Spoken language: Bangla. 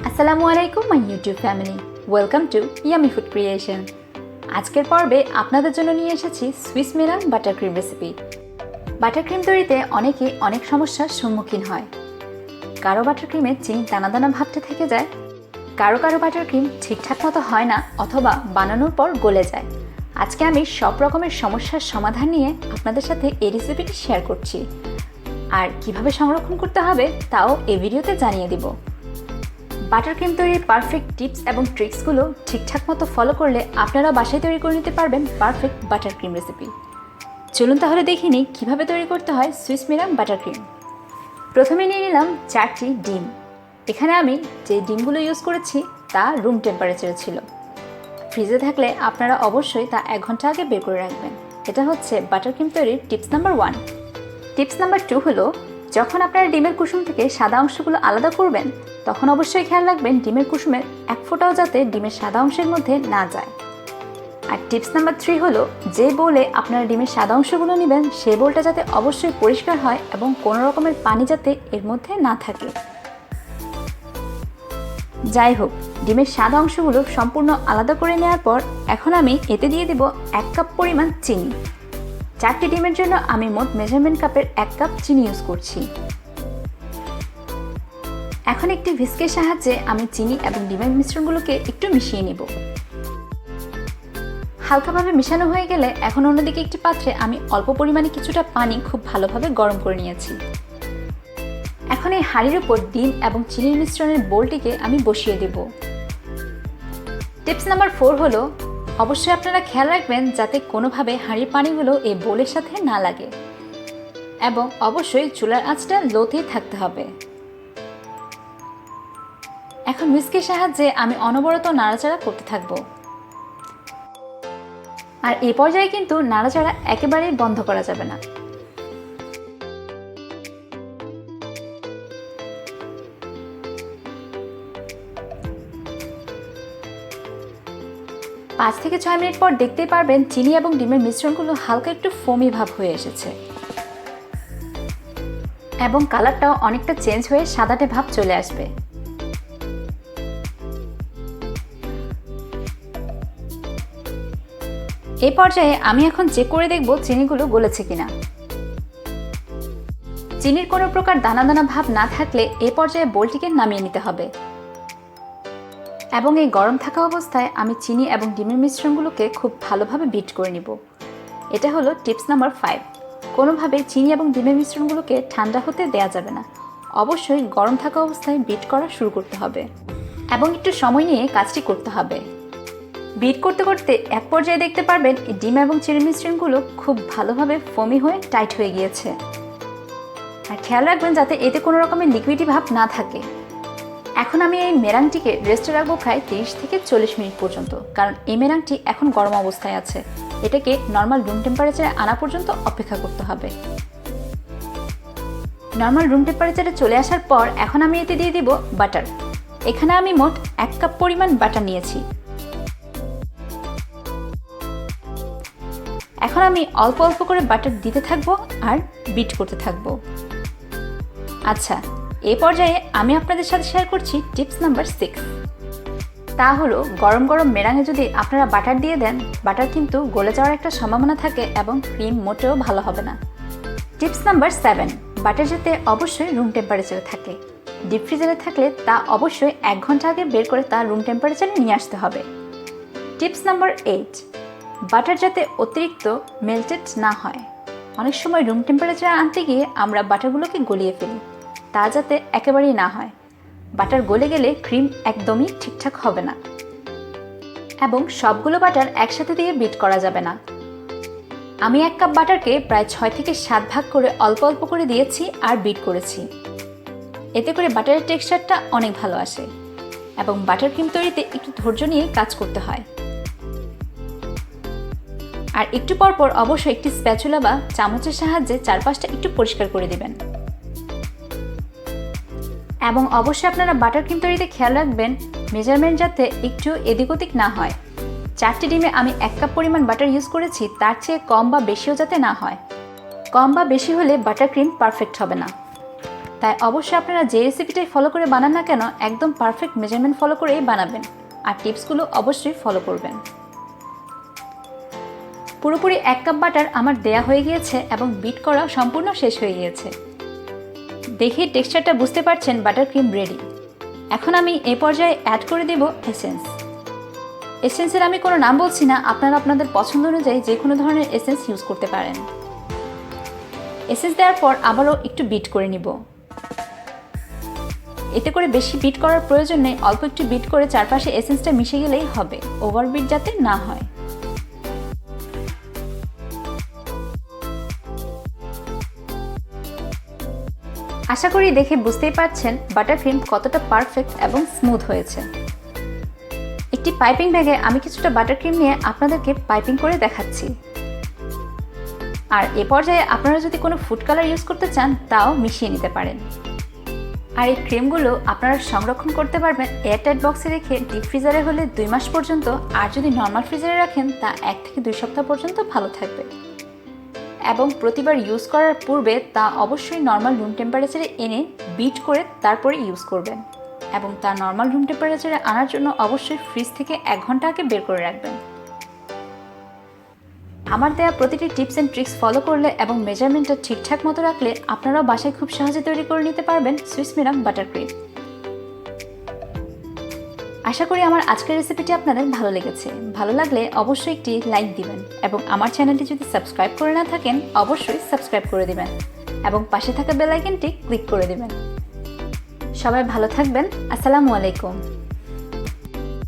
আসসালামু আলাইকুম my YouTube family, welcome to yummy food creation. আজকের পর্বে আপনাদের জন্য নিয়ে এসেছি Swiss meringue buttercream recipe. Buttercream তৈরিতে অনেকে অনেক সমস্যার সম্মুখীন হয়। কারো বাটারক্রিমে চিনি দানা দানা ভাবটা থেকে যায়, কারো বাটারক্রিম ঠিকঠাক মতো হয় না অথবা বানানোর পর গলে যায়। আজকে আমি সব রকমের সমস্যার সমাধান নিয়ে আপনাদের সাথে এই রেসিপিটি শেয়ার করছি, আর কিভাবে সংরক্ষণ করতে হবে তাও এই ভিডিওতে জানিয়ে দিব। বাটারক্রিম তৈরির পারফেক্ট টিপস এবং ট্রিক্সগুলো ঠিকঠাক মতো ফলো করলে আপনারা বাসায় তৈরি করে নিতে পারবেন পারফেক্ট বাটারক্রিম রেসিপি। চলুন তাহলে দেখে নিই কীভাবে তৈরি করতে হয় সুইস মেরাং বাটারক্রিম। প্রথমে নিয়ে নিলাম 4টি ডিম। এখানে আমি যে ডিমগুলো ইউজ করেছি তা রুম টেম্পারেচারে ছিল। ফ্রিজে থাকলে আপনারা অবশ্যই তা 1 ঘন্টা আগে বের করে রাখবেন। এটা হচ্ছে বাটারক্রিম তৈরির টিপস নাম্বার 1। টিপস নাম্বার 2 হলো, যখন আপনারা ডিমের কুসুম থেকে সাদা অংশগুলো আলাদা করবেন তখন অবশ্যই খেয়াল রাখবেন ডিমের কুসুমের 1 ফোঁটাও যাতে ডিমের সাদা অংশের মধ্যে না যায়। আর টিপস নাম্বার 3 হলো, যে বোলে আপনারা ডিমের সাদা অংশগুলো নেবেন সেই বোলটা যাতে অবশ্যই পরিষ্কার হয় এবং কোনো রকমের পানি যাতে এর মধ্যে না থাকে। যাই হোক, ডিমের সাদা অংশগুলো সম্পূর্ণ আলাদা করে নেওয়ার পর এখন আমি এতে দিয়ে দেব 1 কাপ পরিমাণ চিনি। 4টি ডিমের জন্য আমি মোট মেজারমেন্ট কাপের 1 কাপ চিনি ইউজ করছি। এখন একটি হুইস্কের সাহায্যে আমি চিনি এবং ডিমের মিশ্রণগুলোকে একটু মিশিয়ে নেব। হালকাভাবে মেশানো হয়ে গেলে এখন অন্যদিকে একটি পাত্রে আমি অল্প পরিমাণে কিছুটা পানি খুব ভালোভাবে গরম করে নিয়েছি। এখন এই হাঁড়ির উপর ডিম এবং চিনির মিশ্রণের বোলটিকে আমি বসিয়ে দেব। টিপস নাম্বার 4 হলো, অবশ্যই আপনারা খেয়াল রাখবেন যাতে কোনোভাবে হাঁড়ির পানিগুলো এই বোলের সাথে না লাগে এবং অবশ্যই চুলার আঁচটা লোতেই থাকতে হবে। এখন হুইস্কের সাহায্যে আমি অনবরত নাড়াচাড়া করতে থাকব। আর এই পর্যায়ে কিন্তু নাড়াচাড়া একেবারেই বন্ধ করা যাবে না। পাঁচ থেকে 6 মিনিট পর দেখতেই পারবেন চিনি এবং ডিমের মিশ্রণগুলো হালকা একটু ফোমি ভাব হয়ে এসেছে এবং কালারটাও অনেকটা চেঞ্জ হয়ে সাদাটে ভাব চলে আসবে। এই পর্যায়ে আমি এখন চেক করে দেখব চিনিগুলো গলেছে কিনা। চিনির কোনো প্রকার দানা দানা ভাব না থাকলে এই পর্যায়ে বোলটিকে নামিয়ে নিতে হবে এবং এই গরম থাকা অবস্থায় আমি চিনি এবং ডিমের মিশ্রণগুলোকে খুব ভালোভাবে বিট করে নিব। এটা হলো টিপস নাম্বার 5। কোনোভাবেই চিনি এবং ডিমের মিশ্রণগুলোকে ঠান্ডা হতে দেওয়া যাবে না, অবশ্যই গরম থাকা অবস্থায় বিট করা শুরু করতে হবে এবং একটু সময় নিয়ে কাজটি করতে হবে। বিট করতে করতে এক পর্যায়ে দেখতে পারবেন এই ডিম এবং চিনির মিশ্রণগুলো খুব ভালোভাবে ফোমি হয়ে টাইট হয়ে গিয়েছে। আর খেয়াল রাখবেন যাতে এতে কোনো রকমের লিকুইডি ভাব না থাকে। এখন আমি এই মেরাংটিকে রেস্টে রাখবো প্রায় 30 থেকে 40 মিনিট পর্যন্ত, কারণ এই মেরাংটি এখন গরম অবস্থায় আছে। এটাকে নর্মাল রুম টেম্পারেচারে আনা পর্যন্ত অপেক্ষা করতে হবে। নর্মাল রুম টেম্পারেচারে চলে আসার পর এখন আমি এতে দিয়ে দিব বাটার। এখানে আমি মোট 1 কাপ পরিমাণ বাটার নিয়েছি। এখন আমি অল্প অল্প করে বাটার দিতে থাকবো আর বিট করতে থাকবো। আচ্ছা, এই পর্যায়ে আমি আপনাদের সাথে শেয়ার করছি টিপস নাম্বার 6। তা হলো, গরম গরম মেরাঙে যদি আপনারা বাটার দিয়ে দেন, বাটার কিন্তু গলে যাওয়ার একটা সম্ভাবনা থাকে এবং ক্রিম মোটেও ভালো হবে না। টিপস নাম্বার 7, বাটার যাতে অবশ্যই রুম টেম্পারেচারে থাকে। ডিপ ফ্রিজারে থাকলে তা অবশ্যই 1 ঘন্টা আগে বের করে তা রুম টেম্পারেচারে নিয়ে আসতে হবে। টিপস নাম্বার 8, বাটার যাতে অতিরিক্ত মেল্টেড না হয়। অনেক সময় রুম টেম্পারেচারে আনতে গিয়ে আমরা বাটারগুলোকে গলিয়ে ফেলি, তা যাতে একেবারেই না হয়। বাটার গলে গেলে ক্রিম একদমই ঠিকঠাক হবে না এবং সবগুলো বাটার একসাথে দিয়ে বিট করা যাবে না। আমি 1 কাপ বাটারকে প্রায় 6 থেকে 7 ভাগ করে অল্প অল্প করে দিয়েছি আর বিট করেছি। এতে করে বাটারের টেক্সচারটা অনেক ভালো আসে এবং বাটার ক্রিম তৈরিতে একটু ধৈর্য নিয়ে কাজ করতে হয়। আর একটু পরপর অবশ্যই একটি স্প্যাচুলা বা চামচের সাহায্যে চারপাশটা একটু পরিষ্কার করে দিবেন। এবং অবশ্যই আপনারা বাটার ক্রিম তৈরিতে খেয়াল রাখবেন মেজারমেন্ট যাতে একটু এদিক ওদিক না হয়। 4টি ডিমে আমি 1 কাপ পরিমাণ বাটার ইউজ করেছি, তার চেয়ে কম বা বেশিও যাতে না হয়। কম বা বেশি হলে বাটার ক্রিম পারফেক্ট হবে না। তাই অবশ্যই আপনারা যে রেসিপিটাই ফলো করে বানান না কেন একদম পারফেক্ট মেজারমেন্ট ফলো করেই বানাবেন আর টিপসগুলো অবশ্যই ফলো করবেন। পুরোপুরি 1 কাপ বাটার আমার দেয়া হয়ে গিয়েছে এবং বিট করা সম্পূর্ণ শেষ হয়ে গিয়েছে। দেখে টেক্সচারটা বুঝতে পারছেন বাটার ক্রিম রেডি। এখন আমি এই পর্যায়ে অ্যাড করে দেব এসেন্স। এসেন্সের আমি কোনো নাম বলছি না, আপনারা আপনাদের পছন্দ অনুযায়ী যে কোনো ধরনের এসেন্স ইউজ করতে পারেন। এসেন্স দেওয়ার পর আবারও একটু বিট করে নিব। এতে করে বেশি বিট করার প্রয়োজন নেই, অল্প একটু বিট করে চারপাশে এসেন্সটা মিশে গেলেই হবে, ওভারবিট যাতে না হয়। আশা করি দেখে বুঝতেই পারছেন বাটার ক্রিম কতটা পারফেক্ট এবং স্মুথ হয়েছে। একটি পাইপিং ব্যাগে আমি কিছুটা বাটার ক্রিম নিয়ে আপনাদেরকে পাইপিং করে দেখাচ্ছি। আর এ পর্যায়ে আপনারা যদি কোনো ফুড কালার ইউজ করতে চান তাও মিশিয়ে নিতে পারেন। আর এই ক্রিমগুলো আপনারা সংরক্ষণ করতে পারবেন এয়ারটাইট বক্সে রেখে, ডিপ ফ্রিজারে হলে 2 মাস পর্যন্ত, আর যদি নর্মাল ফ্রিজারে রাখেন তা 1 থেকে 2 সপ্তাহ পর্যন্ত ভালো থাকবে। এবং প্রতিবার ইউজ করার পূর্বে তা অবশ্যই নর্মাল রুম টেম্পারেচারে এনে বিট করে তারপরে ইউজ করবেন এবং তা নর্মাল রুম টেম্পারেচারে আনার জন্য অবশ্যই ফ্রিজ থেকে 1 ঘন্টা আগে বের করে রাখবেন। আমার দেওয়া প্রতিটি টিপস অ্যান্ড ট্রিক্স ফলো করলে এবং মেজারমেন্টটা ঠিকঠাক মতো রাখলে আপনারাও বাসায় খুব সহজে তৈরি করে নিতে পারবেন সুইস মেরাঙ্গ বাটার ক্রিম। আশা করি আমার আজকের রেসিপিটি আপনাদের ভালো লেগেছে। ভালো লাগলে অবশ্যই একটি লাইক দিবেন এবং আমার চ্যানেলটি যদি সাবস্ক্রাইব করে না থাকেন অবশ্যই সাবস্ক্রাইব করে দিবেন এবং পাশে থাকা বেল আইকনটি ক্লিক করে দিবেন। সবাই ভালো থাকবেন। আসসালামু আলাইকুম।